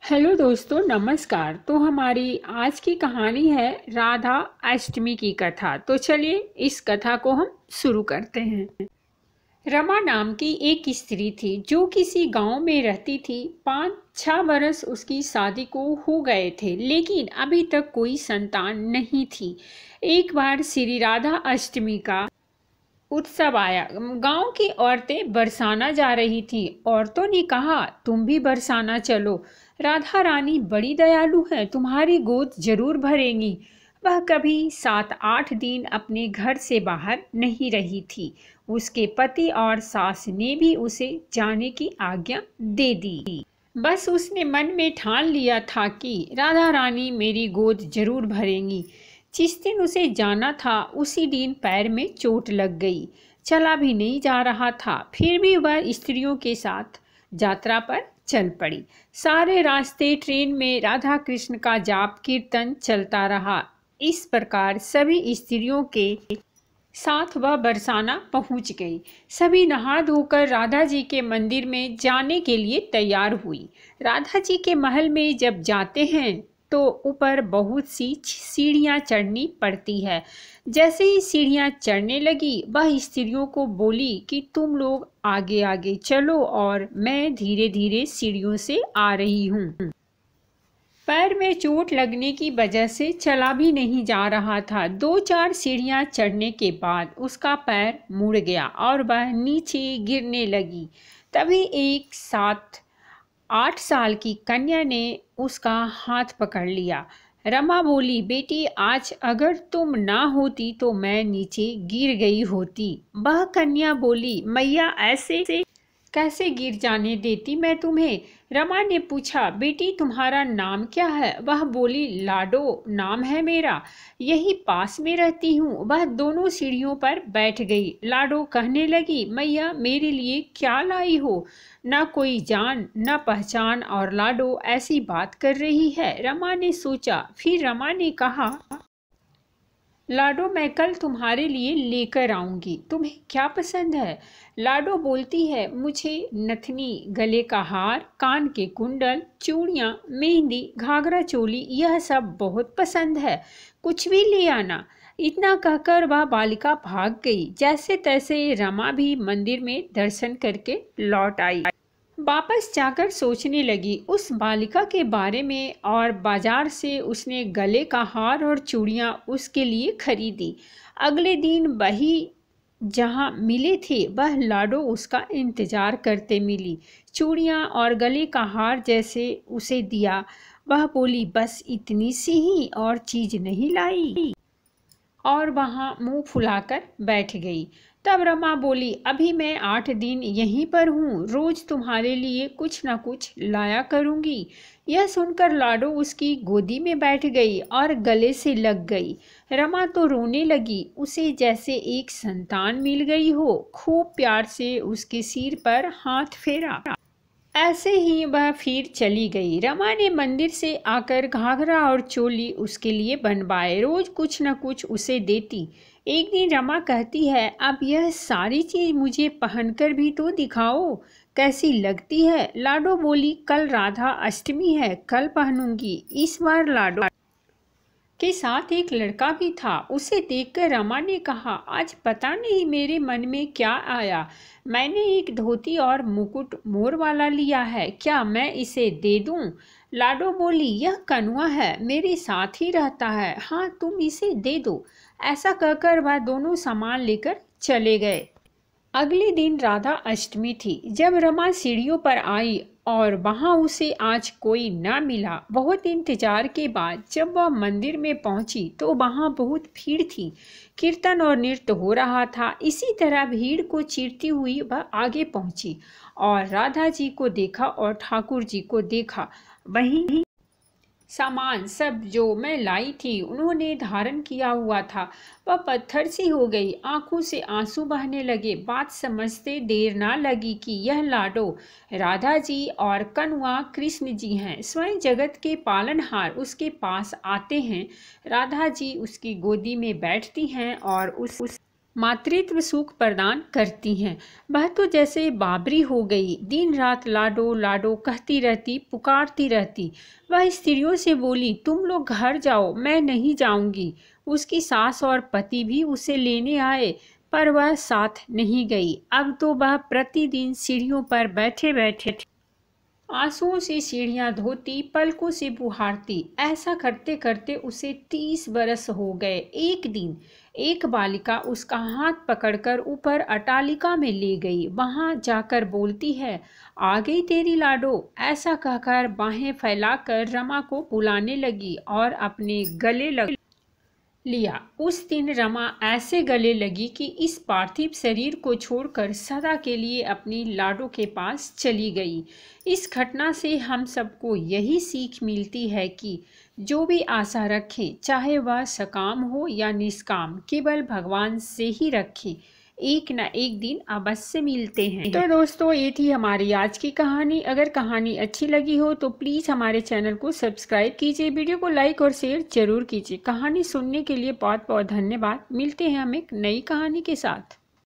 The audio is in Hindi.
हेलो दोस्तों, नमस्कार। तो हमारी आज की कहानी है राधा अष्टमी की कथा। तो चलिए इस कथा को हम शुरू करते हैं। रमा नाम की एक स्त्री थी जो किसी गांव में रहती थी। 5-6 बरस उसकी शादी को हो गए थे, लेकिन अभी तक कोई संतान नहीं थी। एक बार श्री राधा अष्टमी का उत्सव आया। गांव की औरतें बरसाना जा रही थी। औरतों ने कहा, तुम भी बरसाना चलो, राधा रानी बड़ी दयालु है, तुम्हारी गोद जरूर भरेंगी। वह कभी 7-8 दिन अपने घर से बाहर नहीं रही थी। उसके पति और सास ने भी उसे जाने की आज्ञा दे दी। बस उसने मन में ठान लिया था कि राधा रानी मेरी गोद जरूर भरेंगी। जिस दिन उसे जाना था उसी दिन पैर में चोट लग गई। चला भी नहीं जा रहा था, फिर भी वह स्त्रियों के साथ यात्रा पर चल पड़ी। सारे रास्ते ट्रेन में राधा कृष्ण का जाप कीर्तन चलता रहा। इस प्रकार सभी स्त्रियों के साथ वह बरसाना पहुंच गई। सभी नहा धोकर राधा जी के मंदिर में जाने के लिए तैयार हुई। राधा जी के महल में जब जाते हैं तो ऊपर बहुत सी सीढ़ियाँ चढ़नी पड़ती है। जैसे ही सीढ़ियाँ चढ़ने लगी, वह स्त्रियों को बोली कि तुम लोग आगे आगे चलो और मैं धीरे धीरे सीढ़ियों से आ रही हूँ। पैर में चोट लगने की वजह से चला भी नहीं जा रहा था। 2-4 सीढ़ियाँ चढ़ने के बाद उसका पैर मुड़ गया और वह नीचे गिरने लगी। तभी एक 7-8 साल की कन्या ने उसका हाथ पकड़ लिया। रमा बोली, बेटी, आज अगर तुम ना होती तो मैं नीचे गिर गई होती। वह कन्या बोली, मैया, ऐसे कैसे गिर जाने देती मैं तुम्हें। रमा ने पूछा, बेटी, तुम्हारा नाम क्या है। वह बोली, लाडो नाम है मेरा, यही पास में रहती हूँ। वह दोनों सीढ़ियों पर बैठ गई। लाडो कहने लगी, मैया, मेरे लिए क्या लाई हो। न कोई जान न पहचान और लाडो ऐसी बात कर रही है। रमा ने सोचा। फिर रमा ने कहा, लाडो, मैं कल तुम्हारे लिए लेकर आऊंगी, तुम्हें क्या पसंद है। लाडो बोलती है, मुझे नथनी, गले का हार, कान के कुंडल, चूड़ियाँ, मेहंदी, घाघरा चोली, यह सब बहुत पसंद है, कुछ भी ले आना। इतना कहकर वह बालिका भाग गई। जैसे तैसे रमा भी मंदिर में दर्शन करके लौट आई। वापस जाकर सोचने लगी उस बालिका के बारे में और बाजार से उसने गले का हार और चूड़ियाँ उसके लिए खरीदी। अगले दिन वही जहाँ मिले थे वह लाडो उसका इंतजार करते मिली। चूड़ियाँ और गले का हार जैसे उसे दिया। वह बोली, बस इतनी सी ही और चीज नहीं लाई, और वहाँ मुंह फुलाकर बैठ गई। तब रमा बोली, अभी मैं 8 दिन यहीं पर हूँ, रोज तुम्हारे लिए कुछ न कुछ लाया करूँगी। यह सुनकर लाडो उसकी गोदी में बैठ गई और गले से लग गई। रमा तो रोने लगी, उसे जैसे एक संतान मिल गई हो। खूब प्यार से उसके सिर पर हाथ फेरा। ऐसे ही वह फिर चली गई। रमा ने मंदिर से आकर घाघरा और चोली उसके लिए बनवाए, रोज कुछ न कुछ उसे देती। एक दिन रमा कहती है, अब यह सारी चीज मुझे पहनकर भी तो दिखाओ, कैसी लगती है। लाडो बोली, कल राधा अष्टमी है, कल पहनूंगी। इस बार लाडो के साथ एक लड़का भी था। उसे देखकर रमा ने कहा, आज पता नहीं मेरे मन में क्या आया, मैंने एक धोती और मुकुट मोर वाला लिया है, क्या मैं इसे दे दूं। लाडो बोली, यह कनुआ है, मेरे साथ ही रहता है, हाँ तुम इसे दे दो। ऐसा कहकर वह दोनों सामान लेकर चले गए। अगले दिन राधा अष्टमी थी। जब रमा सीढ़ियों पर आई और वहां उसे आज कोई न मिला, बहुत इंतजार के बाद जब वह मंदिर में पहुंची तो वहां बहुत भीड़ थी। कीर्तन और नृत्य हो रहा था। इसी तरह भीड़ को चीरती हुई वह आगे पहुंची और राधा जी को देखा और ठाकुर जी को देखा। वहीं सामान सब जो मैं लाई थी उन्होंने धारण किया हुआ था। वह पत्थर सी हो गई, आंखों से आंसू बहने लगे। बात समझते देर ना लगी कि यह लाडो राधा जी और कनुआ कृष्ण जी हैं। स्वयं जगत के पालनहार उसके पास आते हैं। राधा जी उसकी गोदी में बैठती हैं और उस मातृत्व सुख प्रदान करती हैं। वह तो जैसे बाबरी हो गई, दिन रात लाडो लाडो कहती रहती, पुकारती रहती। वह स्त्रियों से बोली, तुम लोग घर जाओ, मैं नहीं जाऊंगी। उसकी सास और पति भी उसे लेने आए, पर वह साथ नहीं गई। अब तो वह प्रतिदिन सीढ़ियों पर बैठे बैठे आंसुओं से सीढ़ियां धोती, पलकों से बुहारती। ऐसा करते करते उसे 30 बरस हो गए। एक दिन एक बालिका उसका हाथ पकड़कर ऊपर अटालिका में ले गई। वहां जाकर बोलती है, आ गई तेरी लाडो। ऐसा कहकर बाहें फैलाकर रमा को बुलाने लगी और अपने गले लग लिया। उस दिन रमा ऐसे गले लगी कि इस पार्थिव शरीर को छोड़कर सदा के लिए अपनी लाडो के पास चली गई। इस घटना से हम सबको यही सीख मिलती है कि जो भी आशा रखें, चाहे वह सकाम हो या निष्काम, केवल भगवान से ही रखें। एक न एक दिन अवश्य मिलते हैं। तो दोस्तों, ये थी हमारी आज की कहानी। अगर कहानी अच्छी लगी हो तो प्लीज़ हमारे चैनल को सब्सक्राइब कीजिए, वीडियो को लाइक और शेयर जरूर कीजिए। कहानी सुनने के लिए बहुत बहुत धन्यवाद। मिलते हैं हम एक नई कहानी के साथ।